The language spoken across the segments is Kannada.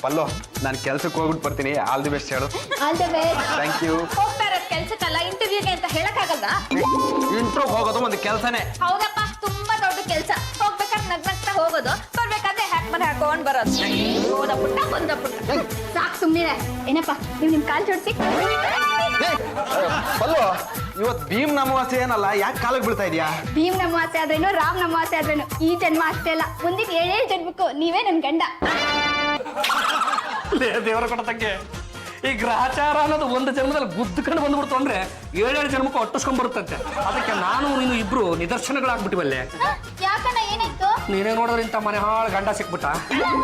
ಪಲ್ಲು ನಾನು ಕೆಲ್ಸಕ್ಕೆ ಹೋಗ್ಬಿಟ್ಟು ಬರ್ತೀನಿ. ಆಲ್ ದಿ ಬೆಸ್ಟ್ ಹೇಳು. All the best. Thank you. ಹೋಗ್ತಾ ಇರೋದು ಕೆಲ್ಸಕ್ಕಲ್ಲ, ಇಂಟರ್ವ್ಯೂಗೆ ಅಂತ ಹೇಳಕ್ಕಾಗಲ್ಲ. ಇಂಟ್ರೋ ಹೋಗೋದು ಒಂದು ಕೆಲಸನೇ. ಹೌದಪ್ಪ, ತುಂಬಾ ದೊಡ್ಡ ಕೆಲ್ಸ. ಹೋಗ್ಬೇಕಾದ್ರೆ ನಗ್ನಗ್ತಾ ಹೋಗೋದು, ಬರ್ಬೇಕಾದ್ರೆ ಹಾಕೊಂಡ್ ಬರೋದು. ಹೋದ ಪುಟ್ಟ ಬಂದ ಪುಟ್ಟ. ಸಾಕು ಸುಮ್ಮನೆ. ಏನಪ್ಪ ನೀವು ನಿಮ್ ಕಾಲ್ ಜೋಡಿಸಿ. ಪಲ್ಲು, ಇವತ್ತು ಭೀಮ್ ಅಮಾವಾಸ್ಯೆ ಏನಲ್ಲ, ಯಾಕೆ ಕಾಲಕ್ಕೆ ಬೀಳ್ತಾ ಇದೆಯಾ? ಭೀಮ್ ಅಮಾವಾಸ್ಯೆ ಆದ್ರೇನು, ರಾಮ್ ಅಮಾವಾಸ್ಯೆ ಆದ್ರೇನು, ಈ ಜನ್ಮ ಅಷ್ಟೇ ಅಲ್ಲ, ಮುಂದಿನ 7 ಜನ್ಮಕ್ಕೂ ನೀವೇ ನನ್ ಗಂಡ. ದೇವರ ಕೊಡತಕ್ಕೆ ಈ ಗ್ರಹಚಾರ ಅನ್ನೋದು ಒಂದು ಜನ್ಮದಲ್ಲಿ ಗುದ್ದುಕೊಂಡು ಬಂದ್ಬಿಡ್ತು ಅಂದ್ರೆ 7 ಜನ್ಮಕ್ಕೂ ಒಟ್ಟಿಸ್ಕೊಂಡ್ ಬರುತ್ತಂತೆ. ಅದಕ್ಕೆ ನಾನು ನೀನು ಇಬ್ರು ನಿದರ್ಶನಗಳಾಗ್ಬಿಟ್ಟಿವಲ್ಲೇ. ಯಾಕಣ್ಣ ಏನಾಯ್ತು? ನೀನೇ ನೋಡಿದ್ರೆ ಇಂಥ ಮನೆ ಹಾಳು ಗಂಡ ಸಿಕ್ಬಿಟ್ಟ,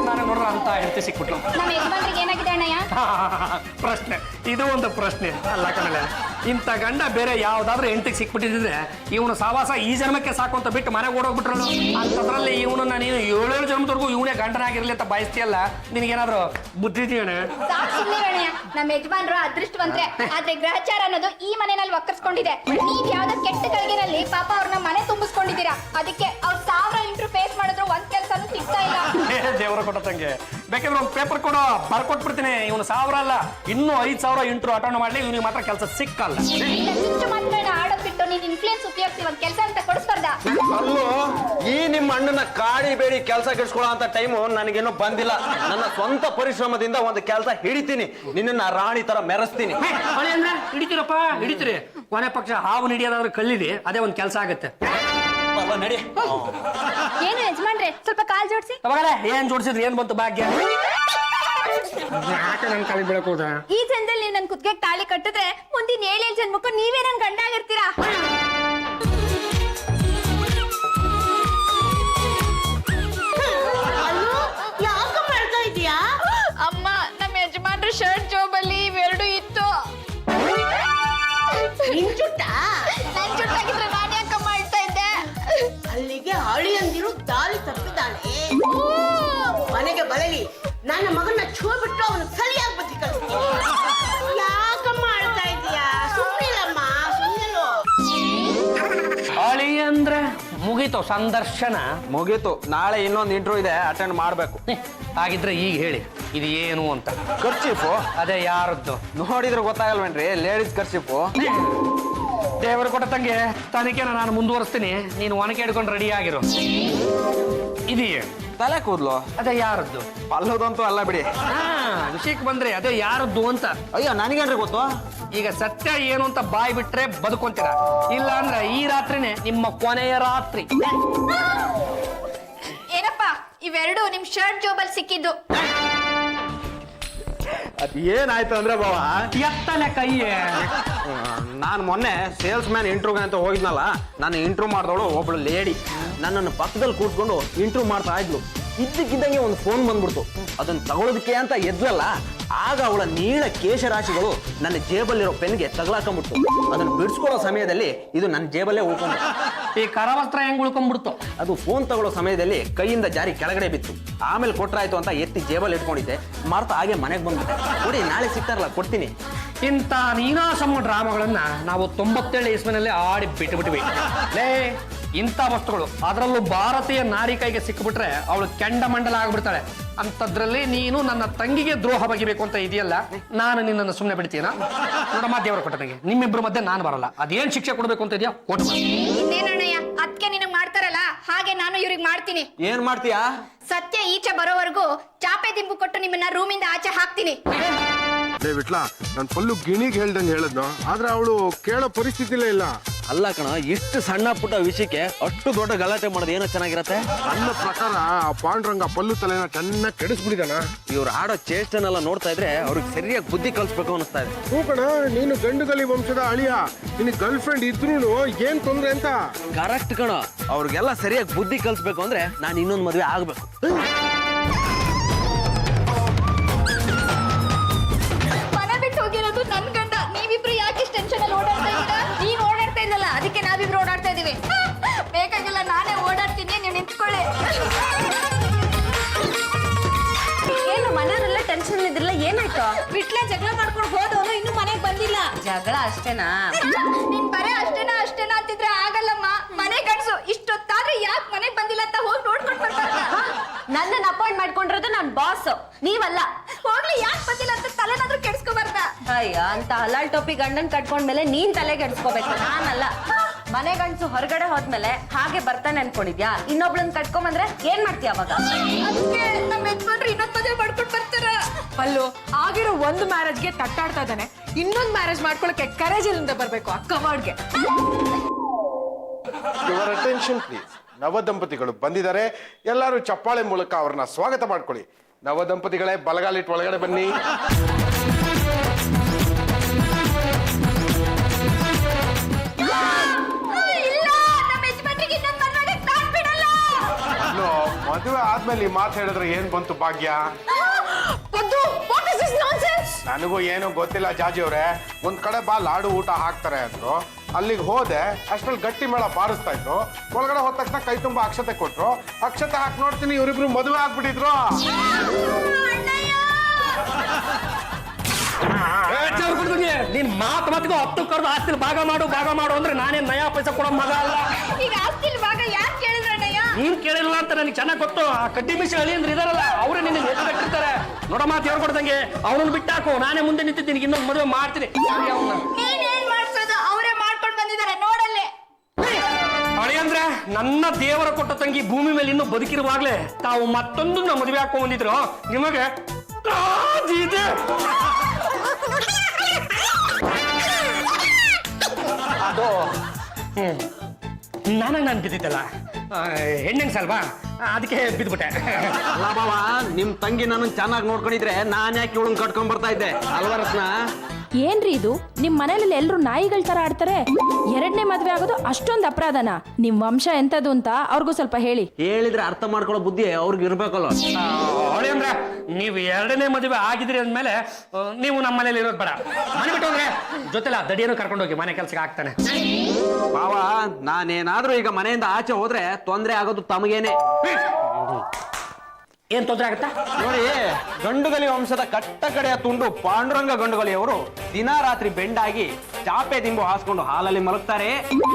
ನಾನೇ ನೋಡಿದ್ರೆ ಅಂತ ಹೆಂಡತಿ ಸಿಕ್ಬಿಟ್ಲು. ನಮ್ಮ ಯಜಮಾನ್ರಿಗೆ ಏನಾಗಿದೆ ಅಣ್ಣಯ್ಯ? ಪ್ರಶ್ನೆ, ಇದು ಒಂದು ಪ್ರಶ್ನೆ ಅಲ್ಲ ಕಣಲೆ. ಇಂಥ ಗಂಡ ಬೇರೆ ಯಾವ್ದಾದ್ರು ಹೆಂಡತಿಗೆ ಸಿಕ್ಬಿಟ್ಟಿದ್ರೆ ಇವನು ಸಾವಾಸ ಈ ಜನ್ಮಕ್ಕೆ ಸಾಕು ಅಂತ ಬಿಟ್ಟು ಮನೆಗೆ ಓಡೋಗ್ಬಿಟ್ರಲ್ಲ. ಅಂಥದ್ರಲ್ಲಿ ಇವನನ್ನ ನೀನು 7 ಜನ್ಮದವರೆಗೂ ಇವನೇ ಗಂಡನಾಗಿರ್ಲಿ ಅಂತ ಬಯಸ್ತೀಯಲ್ಲ, ನಿನಗೇನಾದ್ರು ಬುದ್ಧಿ ಇದೆಯೇನೆ? ನಮ್ಮ ಯಜಮಾನ್ರು ಅದೃಷ್ಟವಂತ್ರೆ, ಆದ್ರೆ ಗ್ರಹಚಾರ ಅನ್ನೋದು ಈ ಮನೆಯಲ್ಲಿ ಒಕ್ಕರ್ಸ್ಕೊಂಡಿದೆ. ನೀವ್ ಯಾವ್ದೋ ಕೆಟ್ಟ ಗಳಿಗೆನಲ್ಲಿ ಪಾಪ ಅವ್ರನ್ನ ಮನೆ ತುಂಬಿಸ್ಕೊಂಡಿದ್ದೀರಾ. ಅದಕ್ಕೆ ಅವ್ರು 1000 ಇಂಟ್ರೂ ಫೇಸ್ ಮಾಡಿದ್ರು ಒಂದ್ ಕೆಲ್ಸನೂ ಸಿಗ್ತಾ ಇಲ್ಲ. ದೇವರ ಕೊಟ್ಟಂಗೆ ಬೇಕಾದ್ರೆ ಒಂದು ಪೇಪರ್ ಕೊಡೋ, ಬರ್ಕೊಟ್ಬಿಡ್ತೀನಿ. ಇವನು 1000 ಅಲ್ಲ, ಇನ್ನೂ 5000 ಇಂಟ್ರೂ ಅಟೆಂಡ್ ಮಾಡ್ಲಿ, ಇವನಿಗೆ ಮಾತ್ರ ಕೆಲಸ ಸಿಕ್ಕಲ್ಲ. ಇಷ್ಟು ಮಾತುಗಳನ್ನ ಆಡೋದ್ ಬಿಟ್ಟು ನೀನ್ ಇನ್ಫ್ಲೂಯೆನ್ಸ್ ಉಪಯೋಗಿಸಿ ಒಂದ್ ಕೆಲಸ ಅಂತ ಕೊಡಿಸ್ಬಾರ್ದ? ಅಲ್ಲೂ ಈ ನಿಮ್ಮ ಅಣ್ಣನ ಕಾಡಿ ಬೇಡಿ ಕೆಲಸ ಕೆಡ್ಸ್ಕೊಳ್ಳೋ ಅಂತ ಟೈಮು ನನಗೇನೋ ಬಂದಿಲ್ಲ. ನನ್ನ ಸ್ವಂತ ಪರಿಶ್ರಮದಿಂದ ಒಂದು ಕೆಲಸ ಹಿಡಿತೀನಿ, ನಿನ್ನ ರಾಣಿ ತರ ಮೆರೆಸ್ತೀನಿ. ಅಂದ್ರೆ ಹಿಡಿತೀರಪ್ಪ, ಹಿಡಿತೀರಿ. ಕೊನೆ ಪಕ್ಷ ಹಾವು ಹಿಡಿಯೋದಾದ್ರೆ ಕಲ್ಲಿದೆ, ಅದೇ ಒಂದು ಕೆಲಸ ಆಗುತ್ತೆ. ನಡಿ. ಏನು ಯಜಮಾನ್ರೆ, ಸ್ವಲ್ಪ ಕಾಲ್ ಜೋಡಿಸಿ. ಏನ್ ಜೋಡಿಸಿದ್ರಿ, ಏನ್ ಬಂತು ಭಾಗ್ಯ? ಯಾಕೆ ನನ್ ಕಾಲಿಗೆ ಬೀಳಕ್ ಹೋದ? ಈ ಜನ್ಮದಲ್ಲಿ ನೀವು ನನ್ ಕುತ್ತಿಗೆ ತಾಳಿ ಕಟ್ಟಿದ್ರೆ ಮುಂದಿನ 7 ಜನ್ಮಕ್ಕೂ ನೀವೇ ನನ್ ಗಂಡ ಆಗಿರ್ತೀರಾ. ಯಾಕ ಮಾಡ್ತಾ ಇದೀಯಾ? ಅಮ್ಮ, ನಮ್ಮ ಯಜಮಾನ್ರ ಶರ್ಟ್ ಜೋಬಲ್ಲಿ ಇವೆರಡು ಇತ್ತು. ನಿನ್ ಜುಟ್ಟ? ನನ್ ಜುಟ್ಟಾಗಿದ್ರೆ ನಾನು ಯಾಕ ಮಾಡ್ತಾ ಇದ್ದೆ? ಅಲ್ಲಿಗೆ ಅಳಿಯಂದಿರು ದಾರಿ ತಪ್ಪಿದ್ದಾನೆ. ಮನೆಗೆ ಬರಲಿ, ನನ್ನ ಮಗನ ಛೂ ಬಿಟ್ಟು ಅವನು ಸರಿಯಾಗಿ ಬುದ್ಧಿ ಕಲಿಸ್ತೀನಿ. ಯಾಕ ಮಾಡ್ತಾ ಇದೀಯಾ? ಸುಮ್ಮನಿಲ್ಲಮ್ಮ, ಸುಮ್ಮನಿರು. ಅಳಿ ಅಂದ್ರೆ ಮುಗೀತು ಸಂದರ್ಶನ? ಮುಗೀತು. ನಾಳೆ ಇನ್ನೊಂದು ಇಂಟ್ರೂ ಇದೆ, ಅಟೆಂಡ್ ಮಾಡ್ಬೇಕು. ಹಾಗಿದ್ರೆ ಈಗ ಹೇಳಿ, ಇದು ಏನು ಅಂತ. ಖರ್ಚೀಫು? ಅದೇ ಯಾರದ್ದು? ನೋಡಿದ್ರೆ ಗೊತ್ತಾಗಲ್ವೇನ್ರಿ, ಲೇಡೀಸ್ ಖರ್ಚೀಫು. ದೇವರು ಕೊಟ್ಟ ತಂಗೆ ತನಿಖೆನ ನಾನು ಮುಂದುವರಿಸ್ತೀನಿ, ನೀನು ಒನಕೆ ಹಿಡ್ಕೊಂಡು ರೆಡಿ ಆಗಿರು. ಇದೆಯೇ ತಲೆ ಕೂದ್ಲು? ಅದೇ ಯಾರದ್ದು? ಪಲ್ಲೋದಂತೂ ಅಲ್ಲ ಬಿಡಿ. ವಿಷಯಕ್ಕೆ ಬಂದ್ರೆ ಅದೇ ಯಾರದ್ದು ಅಂತ. ಅಯ್ಯೋ, ನನಗೇನ್ರಿ ಗೊತ್ತು? ಈಗ ಸತ್ಯ ಏನು ಅಂತ ಬಾಯಿ ಬಿಟ್ರೆ ಬದುಕೊಂತೀರ, ಇಲ್ಲ ಅಂದ್ರೆ ಈ ರಾತ್ರಿನೇ ನಿಮ್ಮ ಕೊನೆಯ ರಾತ್ರಿ. ಏನಪ್ಪ ಇವೆರಡು ನಿಮ್ ಶರ್ಟ್ ಜೋಬಲ್ ಸಿಕ್ಕಿದ್ದು? ಅದ್ ಏನಾಯ್ತು ಅಂದ್ರೆ ಬಾವ, ಎತ್ತಲೆ ಕೈಯೇ. ನಾನು ಮೊನ್ನೆ ಸೇಲ್ಸ್ ಮ್ಯಾನ್ ಇಂಟ್ರೂಗೆ ಅಂತ ಹೋಗಿದ್ನಲ್ಲ, ನಾನು ಇಂಟ್ರೂ ಮಾಡಿದವಳು ಒಬ್ಳು ಲೇಡಿ ನನ್ನನ್ನು ಪಕ್ಕದಲ್ಲಿ ಕೂತ್ಕೊಂಡು ಇಂಟ್ರೂ ಮಾಡ್ತಾ ಇದ್ಲು. ಇದ್ದಕ್ಕಿದ್ದಂಗೆ ಒಂದು ಫೋನ್ ಬಂದ್ಬಿಡ್ತು. ಅದನ್ನ ತಗೊಳ್ಳೋದಕ್ಕೆ ಅಂತ ಎದ್ಲಲ್ಲ, ಆಗ ಅವಳ ನೀಳ ಕೇಶರಾಶಿಗಳು ನನ್ನ ಜೇಬಲ್ಲಿರೋ ಪೆನ್ಗೆ ತಗಲಾಕೊಂಡ್ಬಿಡ್ತು. ಅದನ್ನು ಬಿಡಿಸ್ಕೊಳ್ಳೋ ಸಮಯದಲ್ಲಿ ಇದು ನನ್ನ ಜೇಬಲ್ಲೇ ಉಳ್ಕೊಂಡ್ಬಿಡ್ತು. ಈ ಕರವಸ್ತ್ರ ಹೆಂಗ್ ಉಳ್ಕೊಂಡ್ಬಿಡ್ತು? ಅದು ಫೋನ್ ತಗೊಳ್ಳೋ ಸಮಯದಲ್ಲಿ ಕೈಯಿಂದ ಜಾರಿ ಕೆಳಗಡೆ ಬಿತ್ತು. ಆಮೇಲೆ ಕೊಟ್ರಾಯ್ತು ಅಂತ ಎತ್ತಿ ಜೇಬಲ್ಲಿ ಇಟ್ಕೊಂಡಿದ್ದೆ, ಮಾರ್ತಾ ಹಾಗೆ ಮನೆಗೆ ಬಂದ್ಬಿಟ್ಟೆ. ನೋಡಿ, ನಾಳೆ ಸಿಗ್ತಾರಲ್ಲ, ಕೊಡ್ತೀನಿ. ಇಂಥ ನೀನಾಸಮ ಡ್ರಾಮಾಗಳನ್ನ ನಾವು 97 ಇಸ್ವಿನಲ್ಲಿ ಆಡಿ ಬಿಟ್ಟುಬಿಟ್ವಿ. ಲೇ, ಇಂಥ ವಸ್ತುಗಳು, ಅದರಲ್ಲೂ ಭಾರತೀಯ ನಾರಿ ಕೈಗೆ ಸಿಕ್ಕಿಬಿಟ್ರೆ ಅವಳು ಕೆಂಡಮಂಡಲ ಆಗ್ಬಿಡ್ತಾಳೆ. ಅಂತದ್ರಲ್ಲಿ ನೀನು ನನ್ನ ತಂಗಿಗೆ ದ್ರೋಹ ಬಗೆಬೇಕು ಅಂತ ಇದೆಯಲ್ಲ, ನಾನು ನಿನ್ನನ್ನು ಸುಮ್ಮನೆ ಬಿಡ್ತೀನ? ನೋಡಮ್ಮ, ದೇವರ ಕೊಟ್ಟನಿಗೆ ನಿಮ್ಮಿಬ್ರು ಮಧ್ಯೆ ನಾನು ಬರಲ್ಲ. ಅದೇನ್ ಶಿಕ್ಷೆ ಕೊಡ್ಬೇಕು ಅಂತ ಇದೆಯಾ ಕೊಟ್ಟು. ಇನ್ನೇನಣ್ಣಯ್ಯ, ಅದಕ್ಕೆ ನಿನಗ್ ಮಾಡ್ತಾರಲ್ಲ ಹಾಗೆ ನಾನು ಇವ್ರಿಗೆ ಮಾಡ್ತೀನಿ. ಏನ್ ಮಾಡ್ತೀಯಾ? ಸತ್ಯ ಈಚೆ ಬರೋವರೆಗೂ ಚಾಪೆ ದಿಂಬು ಕೊಟ್ಟು ನಿಮ್ಮನ್ನ ರೂಮಿಂದ ಆಚೆ ಹಾಕ್ತೀನಿ. ವಿಟ್ಲ, ನನ್ ಪಲ್ಲು ಗಿಣಿಗೆ ಹೇಳ್ದಂಗೆ ಹೇಳದ್ನು, ಆದ್ರೆ ಅವಳು ಕೇಳೋ ಪರಿಸ್ಥಿತಿಲೇ ಇಲ್ಲ. ಅಲ್ಲ ಕಣ, ಇಷ್ಟು ಸಣ್ಣ ಪುಟ್ಟ ವಿಷಯಕ್ಕೆ ಅಷ್ಟು ದೊಡ್ಡ ಗಲಾಟೆ ಮಾಡೋದು ಏನೋ ಚೆನ್ನಾಗಿರತ್ತೆ. ನನ್ನ ಪ್ರಕಾರ ಆ ಪಾಂಡ್ರಂಗ ಪಲ್ಲು ತಲೆನ ಚೆನ್ನಾಗಿ ಕೆಡಿಸ್ಬಿಡಿದಾನ. ಇವ್ರು ಆಡೋ ಚೇಷ್ಟನೆಲ್ಲ ನೋಡ್ತಾ ಇದ್ರೆ ಅವ್ರಿಗೆ ಸರಿಯಾಗಿ ಬುದ್ಧಿ ಕಲಿಸ್ಬೇಕು ಅನಿಸ್ತಾ ಇದೆ. ಹ್ಞೂ ಕಣ, ನೀನು ಗಂಡುಗಲಿ ವಂಶದ ಅಳಿಯ, ನಿನ್ ಗರ್ಲ್ ಫ್ರೆಂಡ್ ಇದ್ರೂ ಏನ್ ತೊಂದ್ರೆ ಅಂತ. ಕರೆಕ್ಟ್ ಕಣ, ಅವ್ರಿಗೆಲ್ಲ ಸರಿಯಾಗಿ ಬುದ್ಧಿ ಕಲಿಸ್ಬೇಕು ಅಂದ್ರೆ ನಾನು ಇನ್ನೊಂದು ಮದುವೆ ಆಗ್ಬೇಕು. ಮನೆ ಬಿಟ್ಟು ಹೋಗಿರೋದು ನನ್ ಗಂಡ. ನೀವಿಬ್ರು ಯಾಕೆ ಟೆನ್ಷನ್ ಅಲ್ಲಿ ಓಡಾಡ್ತಾ ಇದ್ದೀರಾ? ನೀನ್ ಓಡಾಡ್ತಾ ಇದ್ದಲ್ಲ, ಅದಕ್ಕೆ ನಾವಿಬ್ರು ಓಡಾಡ್ತಾ ಇದೀವಿ. ಬೇಕಾಗಿಲ್ಲ, ನಾನೇ ಓಡಾಡ್ತೀನಿ, ನೀವು ನಿಂತ್ಕೊಳ್ಳಿ. ಏನು ಮನೆಯವರೆಲ್ಲ ಟೆನ್ಷನ್ ಇದ್ರಲ್ಲ, ಏನಾಯ್ತು? ಬಿಟ್ಲ ಜಗಳ ಮಾಡ್ಕೊಂಡು ಹೋದವನು ಇನ್ನು ಮನೆಗೆ ಬಂದಿಲ್ಲ. ಜಗಳ ಅಷ್ಟೇನಾ? ನೀನ್ ಬರೇ ಅಷ್ಟೇನಾ ಅಂತಿದ್ರೆ ಆಗಲ್ಲಮ್ಮ. ಮನೆ ಗಂಡ್ಸು ಇಷ್ಟೊತ್ತಾದ್ರೆ ಯಾಕೆ ಮನೆಗೆ ಬಂದಿಲ್ಲ ಅಂತ ಹೋಗಿ ನೋಡ್ಕೊಂಡು ಬರ್ತಾರ. ನನ್ನನ್ನ ಅಪಾಯಿಂಟ್ ಮಾಡ್ಕೊಂಡಿರೋದು ನನ್ ಬಾಸ್, ನೀವಲ್ಲ. ಹೋಗ್ಲಿ, ಯಾಕೆ ಬಂದಿಲ್ಲ ಅಂತ ತಲೆನಾದ್ರೂ ಕೆಡ್ಸ್ಕೊಬಾರ್ದ? ಅಯ್ಯ, ಅಂತ ಹಲಾಲ್ ಟೋಪಿ ಗಂಡನ್ ಕಟ್ಕೊಂಡ್ಮೇಲೆ ನೀನ್ ತಲೆ ಕೆಡ್ಸ್ಕೋಬೇಕು, ನಾನಲ್ಲ. ಮನೆ ಗಂಡ್ಸು ಹೊರಗಡೆ ಹೋದ್ಮೇಲೆ ಹಾಗೆ ಬರ್ತಾನೆ ಅನ್ಕೊಂಡಿದ್ಯಾ? ಇನ್ನೊಬ್ಳನ್ ಕಟ್ಕೊಂಬಂದ್ರೆ ಏನ್ ಮಾಡ್ತೀಯ ಅವಾಗ? ಅದಕ್ಕೆ ನಮ್ಮ ಯಜಮಾನ್ರು ಇನ್ನೊಂದ್ ಮದುವೆ ಮಾಡ್ಕೊಂಡ್ ಬರ್ತಾರ. ಅಲ್ಲೋ, ಆಗಿರೋ ಒಂದು ಮ್ಯಾರೇಜ್ಗೆ ತಟ್ಟಾಡ್ತಾ ಇದ್ದಾನೆ, ಇನ್ನೊಂದು ಮ್ಯಾರೇಜ್ ಮಾಡ್ಕೊಳಕ್ಕೆ ಕರೇಜ್ ಎಲ್ಲಿಂದ ಬರ್ಬೇಕು ಆ ಕವಾಡ್ಗೆ? Your attention please. ನವ ದಂಪತಿಗಳು ಬಂದಿದ್ದಾರೆ, ಎಲ್ಲರೂ ಚಪ್ಪಾಳೆ ಮೂಲಕ ಅವ್ರನ್ನ ಸ್ವಾಗತ ಮಾಡ್ಕೊಳ್ಳಿ. ನವ ದಂಪತಿಗಳೇ, ಬಲಗಾಲಿಟ್ಟು ಒಳಗಡೆ ಬನ್ನಿ. ಇಲ್ಲ, ನಮ್ಮ ಯಜಮಾನ್ರಿಗೆ ಇನ್ನೊಂದ್ ಮದ್ವೆಗೆ ನಾನ್ ಬಿಡಲ್ಲ. ಮದುವೆ ಆದ್ಮೇಲೆ ಈ ಮಾತು ಹೇಳಿದ್ರೆ ಏನ್ ಬಂತು ಭಾಗ್ಯ? ನನಗೂ ಏನು ಗೊತ್ತಿಲ್ಲ ಜಾಜಿ ಅವ್ರೆ. ಒಂದ್ ಕಡೆ ಬಾ ಲಾಡು ಊಟ ಹಾಕ್ತಾರೆ ಅಂದ್ರು, ಅಲ್ಲಿಗೆ ಹೋದೆ. ಅಷ್ಟ್ರಲ್ಲಿ ಗಟ್ಟಿ ಮೇಳ ಬಾರಿಸ್ತಾ ಇದ್ರು. ಒಳಗಡೆ ಹೋದ ತಕ್ಷಣ ಕೈ ತುಂಬಾ ಅಕ್ಷತೆ ಕೊಟ್ರು. ಅಕ್ಷತೆ ಹಾಕಿ ನೋಡ್ತೀನಿ, ಇವರಿಬ್ರು ಮದುವೆ ಆಗ್ಬಿಟ್ಟಿದ್ರು. ನೀನ್ ಮಾತಿಗೂ 10 ಕರೆದು ಆಸ್ತಿಲಿ ಭಾಗ ಮಾಡು ಅಂದ್ರೆ ನಾನೇನ್ ನಯಾ ಪೈಸಾ ಕೊಡೋ ಮಗ ಅಲ್ಲ. ಈಗ ಆಸ್ತಿಲ್ ಭಾಗ ಯಾಕೆ ಕೇಳಿದ್ರಣ್ಣಯ್ಯ? ನೀನ್ ಕೇಳಿಲ್ಲ ಅಂತ ನನಗೆ ಚೆನ್ನಾಗಿ ಗೊತ್ತು. ಆ ಕಡ್ಡಿ ಮಿಷಿ ಅಳಿ ಅಂದ್ರೆ ಇದಾರಲ್ಲ, ಅವರೇ ನಿನ್ನ ಎತ್ತಿರ್ತಾರೆ. ನೋಡ ಮಾತು ಹೇಳ್ಕೊಡ್ದಂಗೆ ಅವನನ್ನು ಬಿಟ್ಟಾಕು, ನಾನೇ ಮುಂದೆ ನಿಂತಿದ್ದೀನಿ, ಇನ್ನೊಂದು ಮದುವೆ ಮಾಡ್ತೀನಿ. ನೀನೇನ್ ಮಾಡ್ಸೋದು? ಅವರೇ ಮಾಡ್ಕೊಂಡ್ ಬಂದಿದ್ದಾರೆ, ನೋಡಲ್ಲೇ. ಅಳಿ ಅಂದ್ರೆ ನನ್ನ ದೇವರ ಕೊಟ್ಟ ತಂಗಿ ಭೂಮಿ ಮೇಲೆ ಇನ್ನೂ ಬದುಕಿರುವಾಗ್ಲೇ ತಾವು ಮತ್ತೊಂದನ್ನ ಮದುವೆ ಹಾಕೊಂಡ್ ಬಂದಿದ್ರು. ನಿಮಗೆ ಇದೆ. ಅದು ನಾನು ಬಿದ್ದಿದ್ದಲ್ಲ, ಹೆಣ್ಣಂಗ್ ಸಲ್ವಾ, ಅದಕ್ಕೆ ಬಿದ್ಬಿಟ್ಟೆ. ಅಲ್ಲ ಬಾವ, ನಿಮ್ ತಂಗಿ ನನ್ನ ಚೆನ್ನಾಗಿ ನೋಡ್ಕೊಂಡಿದ್ರೆ ನಾನ್ ಯಾಕೆ ಇವಳನ್ನ ಕಟ್ಕೊಂಡ್ ಬರ್ತಾ ಇದ್ದೆ ಅಲ್ವಾ ರತ್ನ? ಏನ್ರಿ ಇದು, ನಿಮ್ ಮನೇಲಿ ಎಲ್ರು ನಾಯಿಗಳ ತರ ಆಡ್ತಾರೆ? ಎರಡನೇ ಮದ್ವೆ ಆಗೋದು ಅಷ್ಟೊಂದು ಅಪರಾಧನ? ನಿಮ್ ವಂಶ ಎಂತದು ಅಂತ ಅವ್ರಿಗೂ ಸ್ವಲ್ಪ ಹೇಳಿ. ಹೇಳಿದ್ರೆ ಅರ್ಥ ಮಾಡ್ಕೊಳ್ಳೋ ಬುದ್ಧಿ ಅವ್ರಿಗೆ ಇರ್ಬೇಕಲ್ಲ. ಅವಳಿ ಅಂದ್ರೆ ನೀವು 2ನೇ ಮದುವೆ ಆಗಿದ್ರಿ ಅಂದ್ಮೇಲೆ ನೀವು ನಮ್ಮ ಮನೇಲಿ ಇರೋದು ಬೇಡ. ಮನೆ ಬಿಟ್ಟು ಅಂದ್ರೆ ಜೊತೆಲ್ಲ ದಡಿಯನ್ನು ಕರ್ಕೊಂಡು ಹೋಗಿ, ಮನೆ ಕೆಲ್ಸಕ್ಕೆ ಆಗ್ತಾನೆ. ಬಾವ, ನಾನೇನಾದ್ರೂ ಈಗ ಮನೆಯಿಂದ ಆಚೆ ಹೋದ್ರೆ ತೊಂದ್ರೆ ಆಗೋದು ತಮಗೇನೆ. ಏನ್ ತೊಂದ್ರೆ ಆಗುತ್ತಾ ನೋಡಿ, ಗಂಡುಗಲಿ ವಂಶದ ಕಟ್ಟ ಕಡೆಯ ತುಂಡು ಪಾಂಡುರಂಗ ಗಂಡುಗಲಿಯವರು ದಿನ ರಾತ್ರಿ ಬೆಂಡಾಗಿ ಚಾಪೆ ದಿಂಬು ಹಾಸ್ಕೊಂಡು ಹಾಲಲ್ಲಿ ಮಲಗ್ತಾರೆ.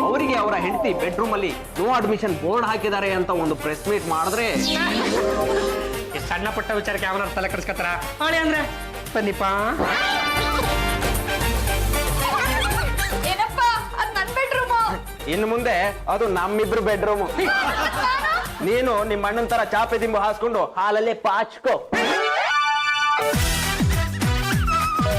ಅವರಿಗೆ ಅವರ ಹೆಂಡತಿ ಬೆಡ್ರೂಮ್ ಅಲ್ಲಿ ನೋ ಅಡ್ಮಿಷನ್ ಬೋರ್ಡ್ ಹಾಕಿದ್ದಾರೆ ಅಂತ ಒಂದು ಪ್ರೆಸ್ ಮೀಟ್ ಮಾಡಿದ್ರೆ ಸಣ್ಣ ಪುಟ್ಟ ವಿಚಾರಕ್ಕೆ ಅವನ ತಲೆ ಕಡಿಸ್ಕೊತಾರ. ಅವಳಿ ಅಂದ್ರೆ ಬನ್ನಿಪ್ಪ. ಏನಪ್ಪ, ಅದ್ ನನ್ ಬೆಡ್ರೂಮ್. ಇನ್ನು ಮುಂದೆ ಅದು ನಮ್ಮಿಬ್ರು ಬೆಡ್ರೂಮ್. ನೀನು ನಿಮ್ಮ ಅಣ್ಣನ ತರ ಚಾಪೆ ದಿಂಬು ಹಾಸ್ಕೊಂಡು ಹಾಲಲ್ಲೇ ಪಾಚ್ಕೋ.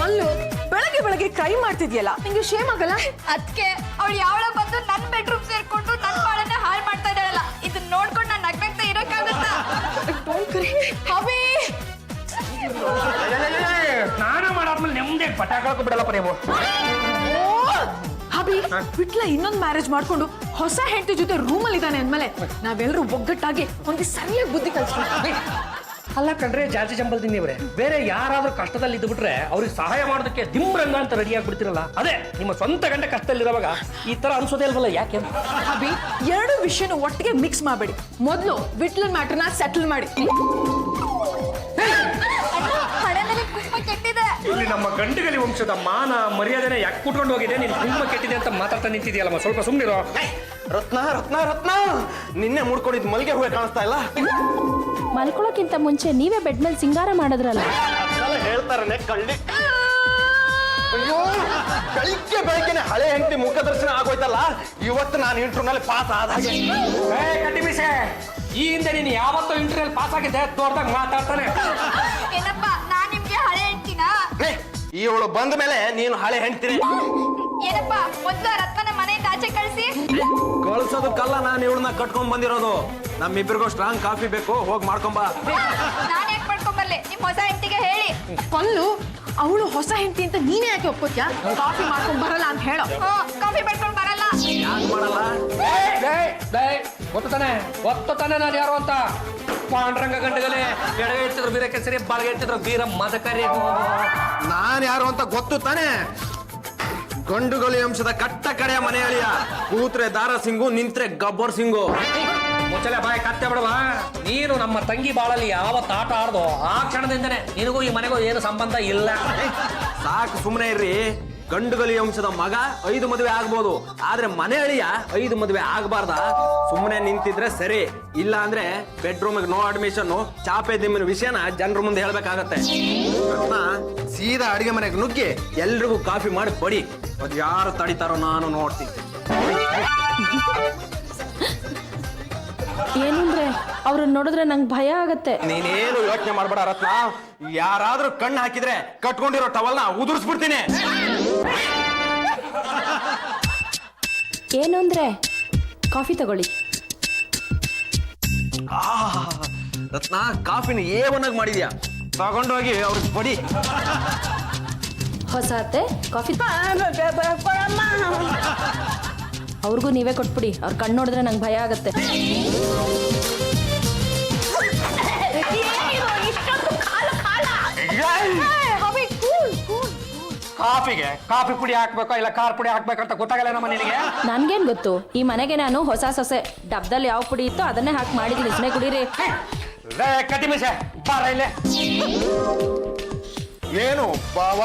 ಅಲ್ಲೋ, ಬೆಳಗ್ಗೆ ಕೈ ಮಾಡ್ತಿದ್ಯಲ್ಲ, ನಿಂಗೆ ಶೇಮ್ ಆಗಲ್ಲ? ಅದಕ್ಕೆ ಅವಳು ಯಾವಳ ಬಂದು ನನ್ ಬೆಡ್ರೂಮ್ ಸೇರ್ಕೊಂಡು ನನ್ ಬಾಳನ್ನ ಹಾಳು ಮಾಡ್ತಾ ಇದ್ದಾಳಲ್ಲ, ಇದನ್ನ ನೋಡ್ಕೊಂಡು ನಾನು ನಗ್ನಗ್ತಾ ಇರಕ್ಕಾಗತ್ತಾ? ಅವೇ ಸ್ನಾನ ಮಾಡಾದ್ಮೇಲೆ ನೆಮ್ಮದಿ ಪಟಾಕಕ್ಕೆ ಬಿಡಲ್ಲಪ್ಪ ನೀವು. ಹಬಿ, ಬಿಟ್ಲ ಇನ್ನೊಂದು ಮ್ಯಾರೇಜ್ ಮಾಡ್ಕೊಂಡು ಹೊಸ ಹೆಂಡತಿ ಜೊತೆ ರೂಮಲ್ಲಿ ಇದ್ದಾನೆ ಅಂದ್ಮೇಲೆ ನಾವೆಲ್ಲರೂ ಒಗ್ಗಟ್ಟಾಗಿ ಒಂದು ಸರಿಯಾಗಿ ಬುದ್ಧಿ ಕಲಿಸ್ಬೇಕು. ಅಲ್ಲ ಕಣ್ರೆ, ಜಾತಿ ಜಂಬಲ್ದಿವ್ರೆ, ಬೇರೆ ಯಾರಾದ್ರೂ ಕಷ್ಟದಲ್ಲಿ ಇದ್ಬಿಟ್ರೆ ಅವ್ರಿಗೆ ಸಹಾಯ ಮಾಡೋದಕ್ಕೆ ದಿಂಬ್ರಂಗ ಅಂತ ರೆಡಿ ಆಗ್ಬಿಡ್ತಿರಲ್ಲ, ಅದೇ ನಿಮ್ಮ ಸ್ವಂತ ಗಂಡ ಕಷ್ಟದಲ್ಲಿರುವಾಗ ಈ ತರ ಅನ್ಸೋದೇ ಇಲ್ವಲ್ಲ, ಯಾಕೆ? ಹಬಿ, 2 ವಿಷಯನ ಒಟ್ಟಿಗೆ ಮಿಕ್ಸ್ ಮಾಡಬೇಡಿ. ಮೊದಲು ವಿಟ್ಲನ್ ಮ್ಯಾಟರ್ನ ಸೆಟಲ್ ಮಾಡಿ. ಹಣೆನಲ್ಲಿ ಕುಂಕುಮ ಕೆಟ್ಟಿದೆ. ಇಲ್ಲಿ ನಮ್ಮ ಗಂಡುಗಲಿ ವಂಶದ ಮಾನ ಮರ್ಯಾದೆನೆ ಯಾಕೆ ಕುಟ್ಕೊಂಡು ಹೋಗಿದೆ, ನೀನು ಕುಂಕುಮ ಕೆಟ್ಟಿದೆ ಅಂತ ಮಾತಾಡ್ತಾ ನಿಂತಿದ್ಯಲ್ಲಮ್ಮ, ಸ್ವಲ್ಪ ಸುಮ್ಮನಿರೋ. ರತ್ನ ರತ್ನ ರತ್ನ, ನಿನ್ನೆ ಮುಡ್ಕೊಂಡಿದ್ ಮಲ್ಗೆ ಹೂವೆ ಕಾಣಿಸ್ತಾ ಇಲ್ಲ? ಮಲ್ಕೊಳಕ್ಕಿಂತ ಮುಂಚೆ ನೀವೇ ಬೆಡ್ ಮೇಲೆ ಸಿಂಗಾರ ಮಾಡಿದ್ರಲ್ಲ. ಹೇಳ್ತಾರನೆ ಕಳ್ಳಿ. ಅಯ್ಯೋ, ಬೆಳಿಗ್ಗೆನೆ ಹಳೆ ಹೆಂಡತಿ ಮುಖದರ್ಶನ ಆಗೋಯ್ತಲ್ಲ. ಇವತ್ತು ನಾನು ಇಂಟರ್ವ್ಯೂನಲ್ಲಿ ಪಾಸ್ ಆದ ಹಾಗೆ. ಕಟ್ಟಿ ಮೀಸೆ, ಈ ಹಿಂದೆ ನೀನು ಯಾವತ್ತೋ ಇಂಟರ್ವ್ಯೂಲ್ ಪಾಸ್ ಆಗಿದ್ದೆ, ದೊಡ್ಡದಾಗ ಮಾತಾಡ್ತಾನೆ. ಏನಪ್ಪ, ನಾನ್ ನಿಮ್ಗೆ ಹಳೆ ಹೆಂಡ್ತಿನಾ? ಇವಳು ಬಂದ ಮೇಲೆ ನೀನು ಹಳೆ ಹೆಂಡ್ತೀನಿ. ಏನಪ್ಪ, ಮೊದ್ಲು ರತ್ನ ಮನೆಯಿಂದ ಆಚೆ ಕಳಿಸಿ. ಕಳ್ಸೋದಕ್ಕಲ್ಲ ನಾನು ಇವಳನ್ನ ಕಟ್ಕೊಂಡ್ ಬಂದಿರೋದು. ನಮ್ಮಿಬ್ಬರಿಗೂ ಸ್ಟ್ರಾಂಗ್ ಕಾಫಿ ಬೇಕು, ಹೋಗಿ ಮಾಡ್ಕೊಂಬಾ. ನಾನ್ ಯಾಕೆ ಮಾಡ್ಕೊಂಬರ್ಲಿ, ನಿಮ್ ಹೊಸ ಹೆಂಡತಿಗೆ ಹೇಳಿ. ಪಲ್ಲು, ಅವಳು ಹೊಸ ಹೆಂಡತಿ ಅಂತ ನೀನೇ ಯಾಕೆ ಒಪ್ಕೋತ್ಯಾ? ಕಾಫಿ ಮಾಡ್ಕೊಂಡ್ ಬರಲ್ಲ ಅಂತ ಹೇಳೋ. ಕಾಫಿ ಮಾಡ್ಕೊಂಡ್ ಬರಲ್ಲ. ಯಾಕೆ ಮಾಡಲ್ಲ? ಗೊತ್ತು ತಾನೆ ನಾನು ಯಾರು ಅಂತ. ಪಾಂಡುರಂಗ ಗಂಡುಗಲೆ, ಎಡಗೈ ಇರ್ತಿದ್ರು ಬೀರ ಕೆಸರಿ, ಬಲಗೈ ಇರ್ತಿದ್ರು ಬೀರ ಮದಕರಿ. ನಾನ್ ಯಾರು ಅಂತ ಗೊತ್ತು ತಾನೆ? ಗಂಡುಗಲಿ ಅಂಶದ ಕಟ್ಟ ಕಡೆಯ ಮನೆಯಳಿಯ. ಕೂತ್ರೆ ದಾರ ಸಿಂಗು, ನಿಂತ್ರೆ ಗಬ್ಬರ್ ಸಿಂಗು. ಮುಚ್ಚಲೆ ಬಾಯ್, ಕತ್ತೆ ಬಿಡವಾ. ನೀನು ನಮ್ಮ ತಂಗಿ ಬಾಳಲ್ಲಿ ಯಾವತ್ತು ಆಟ ಆಡ್ದೋ ಆ ಕ್ಷಣದಿಂದನೇ ನಿನಗೂ ಈ ಮನೆಗೂ ಏನು ಸಂಬಂಧ ಇಲ್ಲ. ಸಾಕು ಸುಮ್ಮನೆ ಇರ್ರಿ. ಗಂಡುಗಲಿ ವಂಶದ ಮಗ 5 ಮದುವೆ ಆಗ್ಬೋದು, ಆದ್ರೆ ಮನೆ ಅಳಿಯ 5 ಮದುವೆ ಆಗ್ಬಾರ್ದ? ಸುಮ್ಮನೆ ನಿಂತಿದ್ರೆ ಸರಿ, ಇಲ್ಲ ಅಂದ್ರೆ ಬೆಡ್ರೂಮ್ ನೋ ಅಡ್ಮಿಷನ್, ಚಾಪೆ ದಿಮ್ಮಿನ ವಿಷಯನ ಜನರ ಮುಂದೆ ಹೇಳ್ಬೇಕಾಗತ್ತೆ. ಸೀದಾ ಅಡಿಗೆ ಮನೆಗೆ ನುಗ್ಗಿ ಎಲ್ರಿಗೂ ಕಾಫಿ ಮಾಡಿ ಕೊಡಿ. ಅದ್ ಯಾರು ತಡಿತಾರೋ ನಾನು ನೋಡ್ತೀನಿ. ಏನಂದ್ರೆ ಅವ್ರನ್ನ ನೋಡಿದ್ರೆ ನಂಗೆ ಭಯ ಆಗತ್ತೆ. ನೀನೇನು ಯೋಚನೆ ಮಾಡ್ಬೇಡ ರತ್ನ, ಯಾರಾದ್ರೂ ಕಣ್ಣು ಹಾಕಿದ್ರೆ ಕಟ್ಕೊಂಡಿರೋ ಟವಲ್ನ ಉದುರಿಸ್ಬಿಡ್ತೀನಿ. ಏನು ಅಂದ್ರೆ ಕಾಫಿ ತಗೊಳ್ಳಿ. ರತ್ನ, ಕಾಫಿನ ಏವನಾಗಿ ಮಾಡಿದ್ಯಾ, ತಗೊಂಡೋಗಿ ಅವ್ರಿಗೆ ಕೊಡಿ. ಹೊಸ ಅತ್ತೆ ಕಾಫಿ ಅವ್ರಿಗೂ ನೀವೇ ಕೊಟ್ಬಿಡಿ. ಅವ್ರ ಕಣ್ಣು ನೋಡಿದ್ರೆ ನಂಗೆ ಭಯ ಆಗತ್ತೆ. ಕಾಫಿಗೆ ಕಾಫಿ ಪುಡಿ ಹಾಕ್ಬೇಕೋ ಇಲ್ಲ ಖಾರ ಪುಡಿ ಹಾಕ್ಬೇಕಂತ ಗೊತ್ತಾಗಲ್ಲ ನಮ್ಮ ನಿನಗೆ. ನನ್ಗೇನ್ ಗೊತ್ತು, ಈ ಮನೆಗೆ ನಾನು ಹೊಸ ಸೊಸೆ. ಡಬ್ದಲ್ಲಿ ಯಾವ ಪುಡಿ ಇತ್ತೋ ಅದನ್ನೇ ಹಾಕಿ ಮಾಡಿದೀನಿ. ಸುಮ್ಮನೆ ಕುಡೀರಿ. ಕಟಿಮಿಸೆ ಬಾರ ಇಲ್ಲೇ. ಏನು ಬಾವ?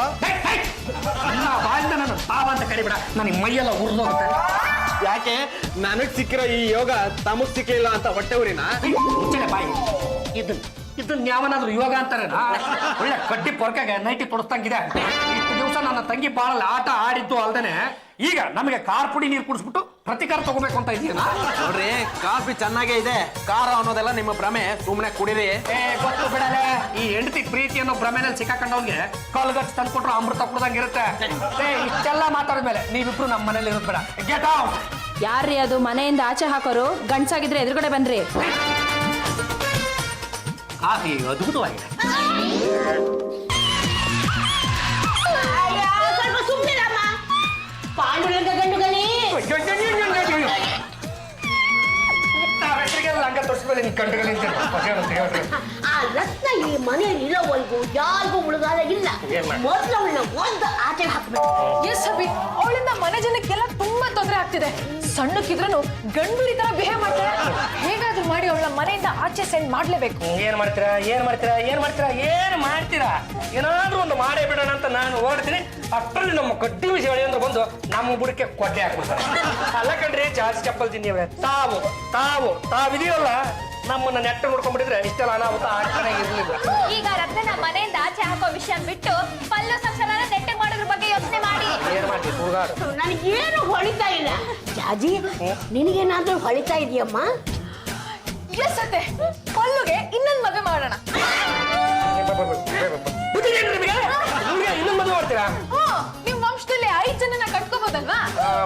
ಬಾಯಿಂದ ನಾನು ಬಾವ ಅಂತ ಕರಿಬೇಡ, ನನಗೆ ಮೈಯೆಲ್ಲ ಉರಿದೋಗುತ್ತೆ. ಯಾಕೆ ನನಗ್ ಸಿಕ್ಕಿರೋ ಈ ಯೋಗ ತಮಗ್ ಸಿಕ್ಲಿಲ್ಲ ಅಂತ ಹೊಟ್ಟೆ ಊರಿನ? ಮುಚ್ಚಳೆ ಬಾಯಿ. ಇದನ್ನ ಯಾವನಾದ್ರೂ ಯೋಗ ಅಂತಾರೇನಾ? ಒಳ್ಳೆ ಕಡ್ಡಿ ಪೊರ್ಕಾಗೆ ನೈಟಿ ತೊಡಸ್ತಂಗಿದೆ. ಇಷ್ಟು ದಿವಸ ನನ್ನ ತಂಗಿ ಬಾಳಲ್ಲಿ ಆಟ ಆಡಿದ್ದು ಅಲ್ದೇನೆ ಈಗ ನಮಗೆ ಖಾರ ಪುಡಿ ನೀರು ಕುಡಿಸ್ಬಿಟ್ಟು ಪ್ರತಿಕಾರ ತಗೋಬೇಕು ಅಂತ ಇದೀಯಾ? ನೋಡ್ರಿ, ಕಾಫಿ ಚೆನ್ನಾಗೇ ಇದೆ, ಖಾರ ಅನ್ನೋದೆಲ್ಲ ನಿಮ್ಮ ಭ್ರಮೆ. ಸುಮ್ನೆ ಕುಡಿರಿ. ಗೊತ್ತು ಬಿಡಲೆ, ಈ ಹೆಂಡತಿ ಪ್ರೀತಿ ಅನ್ನೋ ಭ್ರಮೆನಲ್ಲಿ ಸಿಕ್ಕಾಕೊಂಡವ್ಗೆ ಕಲ್ಗಟ್ಟು ತಂದ್ಕೊಟ್ರು ಅಮೃತ ಕುಡ್ದಂಗಿರುತ್ತೆ. ಇಷ್ಟೆಲ್ಲ ಮಾತಾಡಿದ್ಮೇಲೆ ನೀವಿಬ್ರು ನಮ್ಮ ಮನೇಲಿ ಇರೋದು ಬೇಡ. Get out. ಯಾರ್ರೀ ಅದು ಮನೆಯಿಂದ ಆಚೆ ಹಾಕೋರು? ಗಂಡ್ಸಾಗಿದ್ರೆ ಎದುರುಗಡೆ ಬನ್ರಿ. ಕಾಫಿ ಅದ್ಭುತವಾಗಿದೆ. ಸ್ವಲ್ಪ ಸುಮ್ಮನಿರಮ್ಮ. ಪಾಂಡುರಂಗ ಗಂಡುಗಲಿ ಹಂಗ ತೋರಿಸ್ಮೇಲೆ ನಿನ್ ಕಂಡುಗಳು ಆ ರತ್ನ ಈ ಮನೆಯಲ್ಲಿ ಇರೋವರೆಗೂ ಯಾರಿಗೂ ಉಳಿಗಾಲ ಇಲ್ಲ. ಮೊದಲು ಅವಳನ್ನ ಒಂದು ಆಚೆ ಹಾಕ್ಬೇಕು. ಎಸ್ ಅಭಿ, ಅವಳಿಂದ ಮನೆ ಜನಕ್ಕೆಲ್ಲ ತುಂಬಾ ತೊಂದರೆ ಆಗ್ತಿದೆ. ಸಣ್ಣಕ್ಕಿದ್ರೂ ಗಂಡುರಿ ತರ ಬಿಹೇವ್ ಮಾಡ್ತಾಳೆ. ಹೇಗಾದ್ರೂ ಮಾಡಿ ಅವಳ ಮನೆಯಿಂದ ಆಚೆ ಸೆಂಡ್ ಮಾಡ್ಲೇಬೇಕು. ಏನ್ ಮಾಡ್ತೀರಾ ಏನ್ ಮಾಡ್ತೀರಾ ಏನ್ ಮಾಡ್ತೀರಾ ಏನ್ ಮಾಡ್ತೀರಾ? ಏನಾದ್ರೂ ಒಂದು ಮಾಡೇ ಬಿಡೋಣ ಅಂತ ನಾನು ಓಡ್ತೀನಿ. ಅಷ್ಟರಲ್ಲಿ ನಮ್ಮ ಕಡ್ಡಿ ವಿಷಯ ಅಂದ್ರೆ ಬಂದು ನಮ್ಮ ಬುಡಕ್ಕೆ ಕೊಡ್ಡೆ ಹಾಕ್ಬಿಡ್ತಾರೆ. ಅಲ್ಲ ಕಣ್ರಿ, ಜಾಸ್ತಿ ಚಪ್ಪಲ್ ತಿಂದಿವೆ. ತಾವಿದೀವಲ್ಲ, ನಮ್ಮನ್ನ ನೆಟ್ಟ ನೋಡ್ಕೊಂಡ್ಬಿಟ್ಟಿದ್ರೆ ಇಷ್ಟೆಲ್ಲ ಅನಾಹುತ ಆಗ್ತಾನೆ ಇರ್ಲಿಲ್ಲ. ಈಗ ರತ್ನ ಮನೆಯಿಂದ ಆಚೆ ಹಾಕೋ ವಿಷಯ ಬಿಟ್ಟು ಪಲ್ಲು ಸಂಸಾರ ನೆಟ್ಟಗೆ ಮಾಡೋದ್ರ ಬಗ್ಗೆ ಯೋಚನೆ ಮಾಡಿ. ಏನ್ ಮಾಡ್ತೀವಿ ಹುಡುಗಾಡು? ನನಗೇನು ಹೊಳಿತಾ ಇಲ್ಲ. ಜಾಜಿ, ನಿನಗೇನಾದ್ರೂ ಹೊಳಿತಾ ಇದೆಯಮ್ಮ? ಎಸ್ ಅತ್ತೆ, ಪಲ್ಲುಗೆ ಇನ್ನೊಂದು ಮದುವೆ ಮಾಡೋಣ. ಇನ್ನೊಂದು ಮದುವೆ ಮಾಡ್ತೀರಾ? ನಿಮ್ ವಂಶದಲ್ಲಿ 5 ಜನನ ಕಟ್ಕೋಬೋದಲ್ವಾ?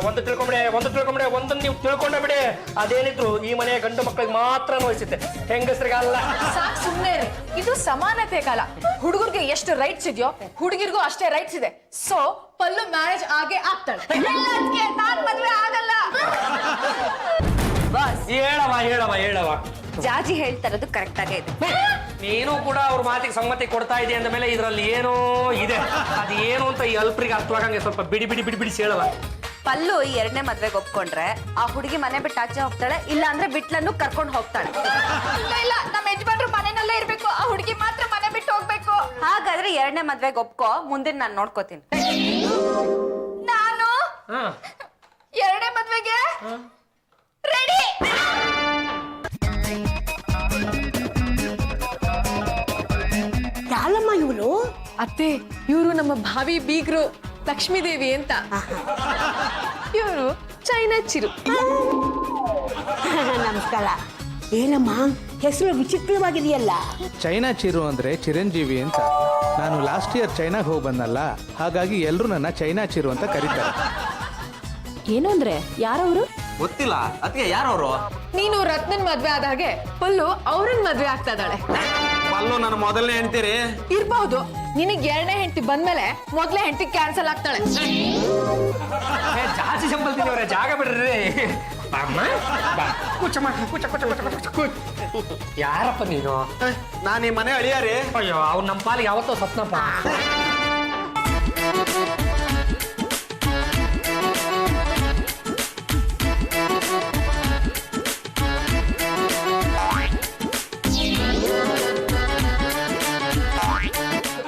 ಒಂದು ತಿಳ್ಕೊಂಬಿಡಿ ಒಂದನ್ನು ನೀವು ತಿಳ್ಕೊಂಡ ಬಿಡಿ. ಅದೇನಿದ್ರು ಈ ಮನೆಯ ಗಂಡು ಮಕ್ಕಳಿಗೆ ಮಾತ್ರ ನೋಯಿಸುತ್ತೆ, ಹೆಂಗಸರಿಗಲ್ಲ. ಸಾಕ್ ಸುಮ್ನೆ ಇರಿ. ಇದು ಸಮಾನತೆ ಕಾಲ. ಹುಡುಗರಿಗೆ ಎಷ್ಟು ರೈಟ್ಸ್ ಇದೆಯೋ ಹುಡುಗಿರ್ಗೂ ಅಷ್ಟೇ ರೈಟ್ಸ್ ಇದೆ. ಸೊ ಪಲ್ಲು ಮ್ಯಾರೇಜ್ ಆಗೇ ಆಗ್ತಾಳೆ. ನಾನ್ ಮದ್ವೆ ಆಗಲ್ಲ. ಹೇಳವ ಜಾಜಿ ಹೇಳ್ತಾ ಇರೋದು ಕರೆಕ್ಟ್ ಆಗೇ ಇದೆ. ನೀನು ಕೂಡ ಅವ್ರ ಮಾತಿಗೆ ಸಮ್ಮತಿ ಕೊಡ್ತಾ ಇದೆ ಅಂದ ಮೇಲೆ ಇದ್ರಲ್ಲಿ ಏನೋ ಇದೆ. ಅದು ಏನು ಅಂತ ಈ ಅಲ್ಪರಿಗೆ ಅರ್ಥವಾಗಂಗೆ ಸ್ವಲ್ಪ ಬಿಡಿ ಹೇಳವ. ಪಲ್ಲು ಈ 2ನೇ ಮದ್ವೆಗೆ ಒಪ್ಕೊಂಡ್ರೆ ಆ ಹುಡುಗಿ ಮನೆ ಬಿಟ್ಟು ಆಚೆ ಹೋಗ್ತಾಳೆ, ಇಲ್ಲ ಅಂದ್ರೆ ಬಿಟ್ಲನ್ನು ಕರ್ಕೊಂಡು ಹೋಗ್ತಾಳೆ. ಇಲ್ಲ, ನಮ್ಮ ಯಜಮಾನ್ರು ಮನೆಯಲ್ಲೇ ಇರ್ಬೇಕು, ಆ ಹುಡುಗಿ ಮಾತ್ರ ಮನೆ ಬಿಟ್ಟು ಹೋಗ್ಬೇಕು. ಹಾಗಾದ್ರೆ 2ನೇ ಮದ್ವೆಗೆ ಒಪ್ಕೋ, ಮುಂದಿನ ನಾನು ನೋಡ್ಕೋತೀನಿ. ನಾನು 2ನೇ ಮದ್ವೆಗೆ ರೆಡಿ. ಯಾರಮ್ಮ ಇವಳು? ಅತ್ತೆ, ಇವರು ನಮ್ಮ ಭಾವಿ ಬೀಗ್ರು ಲಕ್ಷ್ಮೀದೇವಿ ಅಂತ. ಇವರು ಚೈನಾ ಚಿರು. ನಮಸ್ಕಾರ. ಏನಮ್ಮ ಹೆಸರು ವಿಚಿತ್ರವಾಗಿದೆಯಲ್ಲ? ಚೈನಾ ಚಿರು ಅಂದ್ರೆ ಚಿರಂಜೀವಿ ಅಂತ. ನಾನು ಲಾಸ್ಟ್ ಇಯರ್ ಚೈನಾಗೆ ಹೋಗಿ ಬಂದಲ್ಲ, ಹಾಗಾಗಿ ಎಲ್ಲರೂ ನನ್ನ ಚೈನಾ ಚಿರು ಅಂತ ಕರೀತಾರೆ. ಏನು ಅಂದ್ರೆ ಯಾರವರು? ಗೊತ್ತಿಲ್ಲ. ಅದಕ್ಕೆ ಯಾರವರು? ನೀನು ರತ್ನನ್ ಮದ್ವೆ ಆದ ಹಾಗೆ ಪಲ್ಲು ಅವ್ರನ್ ಮದ್ವೆ ಆಗ್ತಾ ಇದ್ದಾಳೆ. ಪಲ್ಲು ನನ್ನ ಮೊದಲನೇ ಹೆಂಡ್ತೀರಿ. ಇರ್ಬಹುದು. ನಿನಗ್ 2ನೇ ಹೆಂಡತಿ ಬಂದ್ಮೇಲೆ ಮೊದಲೇ ಹೆಂಡತಿ ಕ್ಯಾನ್ಸಲ್ ಆಗ್ತಾಳೆ. ಜಾಸ್ತಿ ಸಂಬಳ ತಿಂದವ್ರೆ, ಜಾಗ ಬಿಡ್ರಿ. ಯಾರಪ್ಪ ನೀನು? ನಾನು ಈ ಮನೆ ಅಳಿಯಾರಿ. ಅಯ್ಯೋ, ಅವ್ರು ನಮ್ಮ ಪಾಲಿಗೆ ಯಾವತ್ತೋ ಸತ್ನಪ್ಪ.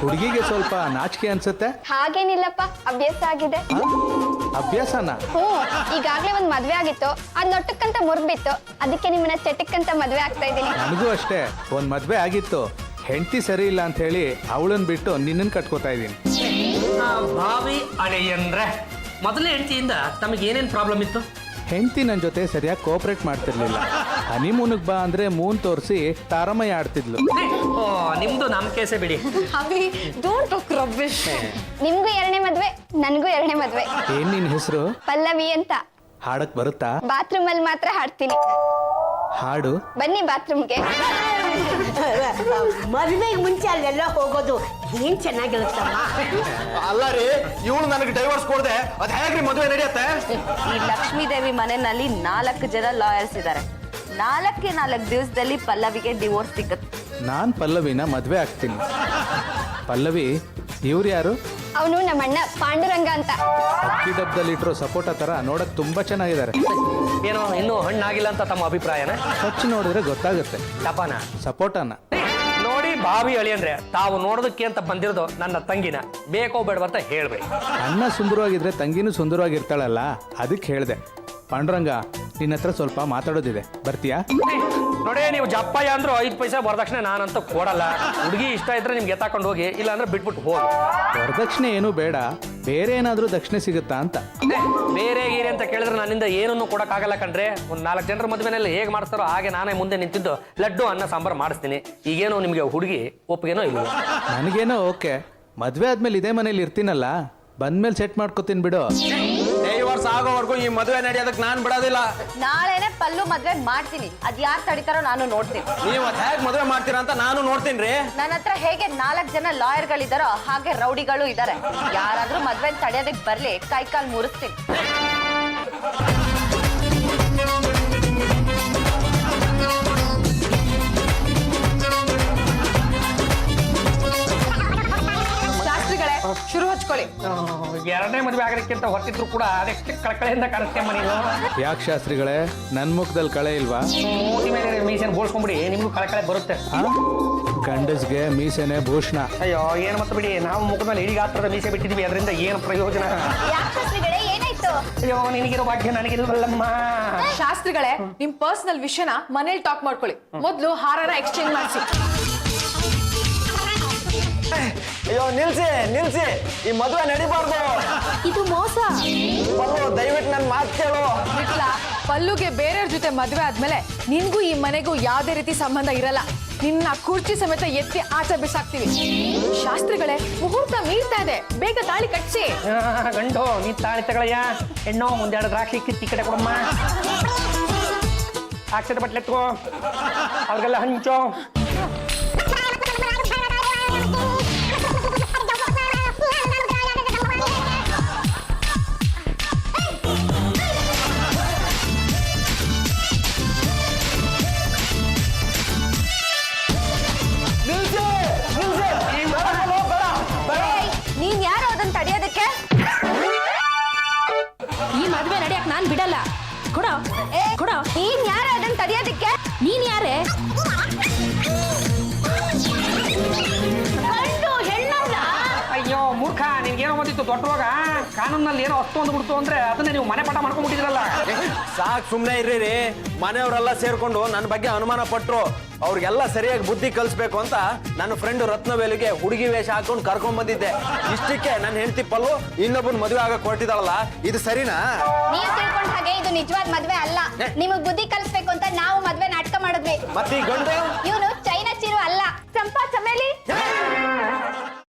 ಹುಡುಗಿಗೆ ಸ್ವಲ್ಪ ನಾಚಿಕೆ ಅನ್ಸುತ್ತೆ. ಹಾಗೇನಿಲ್ಲಪ್ಪ, ಅಭ್ಯಾಸ ಆಗಿದೆ. ಅಭ್ಯಾಸನ? ಈಗಾಗ್ಲೇ ಒಂದ್ ಮದ್ವೆ ಆಗಿತ್ತು, ಅದ್ ನೊಟ್ಟಕ್ಕಂತ ಮುರಿದ್ಬಿತ್ತು. ಅದಕ್ಕೆ ನಿಮ್ಮನ್ನ ಚಟಕ್ಕಂತ ಮದ್ವೆ ಆಗ್ತಾ ಇದ್ದೀನಿ. ನನಗೂ ಅಷ್ಟೇ, ಒಂದ್ ಮದ್ವೆ ಆಗಿತ್ತು, ಹೆಂಡತಿ ಸರಿ ಇಲ್ಲ ಅಂತ ಹೇಳಿ ಅವಳನ್ನ ಬಿಟ್ಟು ನಿನ್ನನ್ ಕಟ್ಕೋತಾ ಇದ್ದೀನಿ. ಭಾವಿ ಅಳಿಯಂದ್ರೆ ಮೊದಲೇ ಹೆಂಡತಿಯಿಂದ ತಮಗೆ ಏನೇನು ಪ್ರಾಬ್ಲಮ್ ಇತ್ತು? ಹೆಂಡತಿ ನನ್ನ ಜೊತೆ ಸರಿಯಾಗಿ ಕೋಆಪರೇಟ್ ಮಾಡ್ತಿರ್ಲಿಲ್ಲ. ಹನಿಮೂನ್ಗೆ ಬಾ ಅಂದ್ರೆ ಮೂನ್ ತೋರಿಸಿ ತಾರಮಯ್ಯ ಆಡ್ತಿದ್ಲು. ಓ, ನಿಮ್ದು ನಮ್ಮ ಕೇಸೇ ಬಿಡಿ. Abhi don't talk rubbish. ನಿಮ್ಗೂ 2ನೇ ಮದ್ವೆ, ನನ್ಗೂ 2ನೇ ಮದ್ವೆ. ಏನ್ ನಿನ್ ಹೆಸರು? ಪಲ್ಲವಿ ಅಂತ. ಹಾಡಕ್ ಬರುತ್ತಾ? ಬಾತ್ರೂಮ್ ಅಲ್ಲಿ ಮಾತ್ರ ಹಾಡ್ತೀನಿ. ಹಾಡು. ಬನ್ನಿ ಬಾತ್ರೂಮ್ಗೆ. ಮದುವೆಗೆ ಮುಂಚೆ ಅಲ್ಲೆಲ್ಲ ಹೋಗೋದು ಏನ್ ಚೆನ್ನಾಗಿರುತ್ತಮ್ಮ. ಅಲ್ಲ ರೀ, ಇವಳು ನನಗೆ ಡೈವರ್ಸ್ ಕೊಡದೆ ಅದ್ ಹೇಗ್ರಿ ಮದುವೆ ನಡೆಯುತ್ತೆ? ಈ ಲಕ್ಷ್ಮೀದೇವಿ ಮನೆಯಲ್ಲಿ 4 ಜನ ಲಾಯರ್ಸ್ ಇದ್ದಾರೆ. 4 ದಿವಸದಲ್ಲಿ ಪಲ್ಲವಿಗೆ ಡಿವೋರ್ಸ್ ಸಿಗುತ್ತೆ. ನಾನ್ ಪಲ್ಲವಿನ ಮದ್ವೆ ಆಗ್ತೀನಿ. ಪಲ್ಲವಿ, ಇವ್ರು ಯಾರು? ಅವನು ನಮ್ಮ ಅಣ್ಣ ಪಾಂಡುರಂಗ ಅಂತ. ಅಕ್ಕಿ ಡಬ್ಬದಲ್ಲಿಟ್ಟಿರೋ ಸಪೋಟ ತರ ನೋಡಕ್ ತುಂಬಾ ಚೆನ್ನಾಗಿದ್ದಾರೆ. ಏನೋ ಇನ್ನೂ ಹಣ್ಣಾಗಿಲ್ಲ ಅಂತ ತಮ್ಮ ಅಭಿಪ್ರಾಯನ? ಸ್ವಚ್ಛ ನೋಡಿದ್ರೆ ಗೊತ್ತಾಗುತ್ತೆ. ತಪಾನ ಸಪೋಟನ ನೋಡಿ, ಭಾವಿ ಅಳಿಯಂದ್ರೆ ತಾವು ನೋಡೋದಕ್ಕೆ ಅಂತ ಬಂದಿರೋದು ನನ್ನ ತಂಗಿನ. ಬೇಕೋ ಬೇಡ ಅಂತ ಹೇಳ್ಬೇಡಿ. ಅಣ್ಣ ಸುಂದರವಾಗಿದ್ರೆ ತಂಗಿನೂ ಸುಂದರವಾಗಿರ್ತಾಳಲ್ಲ, ಅದಕ್ಕೆ ಹೇಳ್ದೆ. ಪಾಂಡುರಂಗ, ನಿನ್ನ ಹತ್ರ ಸ್ವಲ್ಪ ಮಾತಾಡೋದಿದೆ, ಬರ್ತೀಯಾ? ನೋಡಿ, ನೀವು ಜಪ್ಪಯ್ಯ ಅಂದ್ರು 5 ಪೈಸೆ ವರದಕ್ಷಿಣೆ ನಾನಂತೂ ಕೊಡಲ್ಲ. ಹುಡುಗಿ ಇಷ್ಟ ಇದ್ರೆ ನಿಮ್ಗೆ ಎತ್ತಾಕೊಂಡು ಹೋಗಿ, ಇಲ್ಲ ಅಂದ್ರೆ ಬಿಟ್ಬಿಟ್ಟು ಹೋಗಿ. ವರದಕ್ಷಿಣೆ ಏನೂ ಬೇಡ, ಬೇರೆ ಏನಾದ್ರೂ ದಕ್ಷಿಣೆ ಸಿಗುತ್ತಾ ಅಂತ. ಬೇರೆ ಗೀರೆ ಅಂತ ಕೇಳಿದ್ರೆ ನನ್ನಿಂದ ಏನನ್ನು ಕೊಡಕ್ಕಾಗಲ್ಲ ಕಣ್ರೆ. ಒಂದು 4 ಜನರ ಮದುವೆನಲ್ಲಿ ಹೇಗೆ ಮಾಡಿಸ್ತಾರೋ ಹಾಗೆ ನಾನೇ ಮುಂದೆ ನಿಂತಿದ್ದು ಲಡ್ಡು ಅನ್ನ ಸಾಂಬಾರು ಮಾಡಿಸ್ತೀನಿ. ಈಗೇನೋ ನಿಮಗೆ ಹುಡುಗಿ ಒಪ್ಪಿಗೆನೋ ಇಲ್ಲ? ನನಗೇನೋ ಓಕೆ, ಮದ್ವೆ ಆದ್ಮೇಲೆ ಇದೇ ಮನೇಲಿ ಇರ್ತೀನಲ್ಲ, ಬಂದ್ಮೇಲೆ ಸೆಟ್ ಮಾಡ್ಕೋತೀನಿ ಬಿಡು. ಡೈವರ್ಸ್ ಆಗೋವರೆಗೂ ಈ ಮದುವೆ ನಡೆಯೋದಕ್ಕೆ ನಾನ್ ಬಿಡೋದಿಲ್ಲ. ನಾಳೆನೆ ಪಲ್ಲು ಮದ್ವೆ ಮಾಡ್ತೀನಿ. ಅದ್ ಯಾರು ತಡಿತಾರೋ ನಾನು ನೋಡ್ತೀನಿ. ನೀವು ಅದ್ ಹೇಗ್ ಮದುವೆ ಮಾಡ್ತೀರಾ ಅಂತ ನಾನು ನೋಡ್ತೀನಿ ರೀ. ನನ್ನ ಹತ್ರ ಹೇಗೆ 4 ಜನ ಲಾಯರ್ಗಳಿದಾರೋ ಹಾಗೆ ರೌಡಿಗಳು ಇದ್ದಾರೆ. ಯಾರಾದ್ರೂ ಮದ್ವೆ ತಡೆಯೋದಕ್ಕೆ ಬರ್ಲಿ, ಕೈಕಾಲ್ ಮುರಿಸ್ತೀನಿ. ಶಾಸ್ತ್ರಿಗಳೇ, ಶುರು ಹಚ್ಕೊಳ್ಳಿ. 2ನೇ ಮದುವೆ ಆಗೋದಕ್ಕಿಂತ ಹೊತ್ತಿದ್ರು ಕೂಡ ಅದೆಷ್ಟು ಕಳಕಳೆಯಿಂದ ಕಾಣಿಸ್ತೇಮ್ಮ ನೀವು. ಯಾಕೆ ಶಾಸ್ತ್ರಿಗಳೇ, ನನ್ ಮುಖದಲ್ಲಿ ಕಳೆ ಇಲ್ವಾ? ಮೂತಿ ಮೇಲೆ ಮೀಸೆನ ಬೋಳ್ಸ್ಕೊಂಬಿಡಿ, ನಿಮ್ಗೂ ಕಳಕಳೆ ಬರುತ್ತೆ. ಗಂಡಸ್ಗೆ ಮೀಸೆನೆ ಭೂಷಣ. ಅಯ್ಯೋ, ಏನು ಮತ್ತೆ ಬಿಡಿ, ನಾವು ಮುಖದ ಮೇಲೆ ಇಡೀ ಗಾತ್ರದ ಮೀಸೆ ಬಿಟ್ಟಿದ್ವಿ, ಅದರಿಂದ ಏನು ಪ್ರಯೋಜನ? ಶಾಸ್ತ್ರಿಗಳೇ, ಏನಾಯ್ತು? ಅಯ್ಯೋ, ನಿನಗಿರೋ ಭಾಗ್ಯ ನನಗಿಲ್ವಲ್ಲಮ್ಮ. ಶಾಸ್ತ್ರಿಗಳೇ, ನಿಮ್ ಪರ್ಸನಲ್ ವಿಷಯನ ಮನೇಲಿ ಟಾಕ್ ಮಾಡ್ಕೊಳ್ಳಿ. ಮೊದ್ಲು ಹಾರನ ಎಕ್ಸ್ಚೇಂಜ್ ಮಾಡಿಸಿ. ಅಯ್ಯೋ, ನಿಲ್ಸಿ, ಈ ಮದುವೆ ನಡಿಬಾರ್ದು. ಇದು ಮೋಸ. ಪಲ್ಲು, ದಯವಿಟ್ಟು ನನ್ನ ಮಾತು ಕೇಳು. ಬಿಟ್ಲ, ಪಲ್ಲುಗೆ ಬೇರೆಯವ್ರ ಜೊತೆ ಮದ್ವೆ ಆದ್ಮೇಲೆ ನಿನ್ಗೂ ಈ ಮನೆಗೂ ಯಾವ್ದೇ ರೀತಿ ಸಂಬಂಧ ಇರಲ್ಲ. ನಿನ್ನ ಕುರ್ಚಿ ಸಮೇತ ಎತ್ತಿ ಆಚೆ ಬಿಸಾಕ್ತಿವಿ. ಶಾಸ್ತ್ರಿಗಳೇ, ಮುಹೂರ್ತ ಮೀರ್ತಾ ಇದೆ, ಬೇಗ ತಾಳಿ ಕಟ್ಸಿ. ಗಂಡು, ನೀ ತಾಳಿ ತಗೊಳಯ್ಯ. ಹೆಣ್ಣು, ಒಂದೆರಡು ದ್ರಾಕ್ಷಿ ಕಿತ್ತಿ ಕಡೆ ಕೊಡಮ್ಮ. ಅಕ್ಷತೆ ಬಟ್ಲೆ ಎತ್ಕೋ, ಅವ್ರಿಗೆಲ್ಲ ಹಂಚೋ. ನೀನ್ ಯಾರು ಅದನ್ನ ತಡೆಯೋದಕ್ಕೆ? ಈ ಮದ್ವೆ ನಡೆಯಕ್ ನಾನ್ ಬಿಡಲ್ಲ. ಕೊಡೋ. ನೀನ್ ಯಾರು ಅದನ್ನ ತಡೆಯೋದಕ್ಕೆ? ನೀನ್ ಯಾರೇ? ಅಯ್ಯೋ ಮೂರ್ಖ, ನಿನ್ಗೇನೋ ಬಂದಿತ್ತು ದೊಡ್ಡ ರೋಗ. ಕಾನೂನಲ್ಲಿ ಏನೋ ಅಷ್ಟೊಂದು ಬಿಡ್ತು ಅಂದ್ರೆ ಅದನ್ನ ನೀವು ಮನೆ ಪಾಠ ಮಾಡ್ಕೊಂಡ್ಬಿಟ್ಟಿದ್ರಲ್ಲ. ಸಾಕ್, ಸುಮ್ನೆ ಇರ್ರಿ. ಮನೆಯವರೆಲ್ಲ ಸೇರ್ಕೊಂಡು ನನ್ನ ಬಗ್ಗೆ ಅನುಮಾನ ಪಟ್ರು. ಅವ್ರಿಗೆಲ್ಲ ಸರಿಯಾಗಿ ಬುದ್ಧಿ ಕಲಿಸ್ಬೇಕು ಅಂತ ನನ್ನ ಫ್ರೆಂಡ್ ರತ್ನವೇಲಿಗೆ ಹುಡುಗಿ ವೇಷ ಹಾಕೊಂಡು ಕರ್ಕೊಂಡ್ ಬಂದಿದ್ದೆ. ಇಷ್ಟಕ್ಕೆ ನನ್ನ ಹೆಂಡತಿ ಪಲ್ಲು ಇನ್ನೊಬ್ಬನ ಮದುವೆ ಆಗಕ್ ಹೊರಟಿದಾಳಲ್ಲ, ಇದು ಸರಿನಾ? ನೀವು ತಿಳ್ಕೊಂಡ ಹಾಗೆ ಇದು ನಿಜವಾದ ಮದ್ವೆ ಅಲ್ಲ. ನಿಮಗ್ ಬುದ್ಧಿ ಕಲಿಸ್ಬೇಕು ಅಂತ ನಾವು ಮದ್ವೆ ನಾಟಕ ಮಾಡಿದ್ವಿ. ಮತ್ತೆ ಈ ಗಂಡು ಇವನು ಚೈನಾ ಚಿರು ಅಲ್ಲ, ಚಂಪಾ ಚಮೇಲಿ.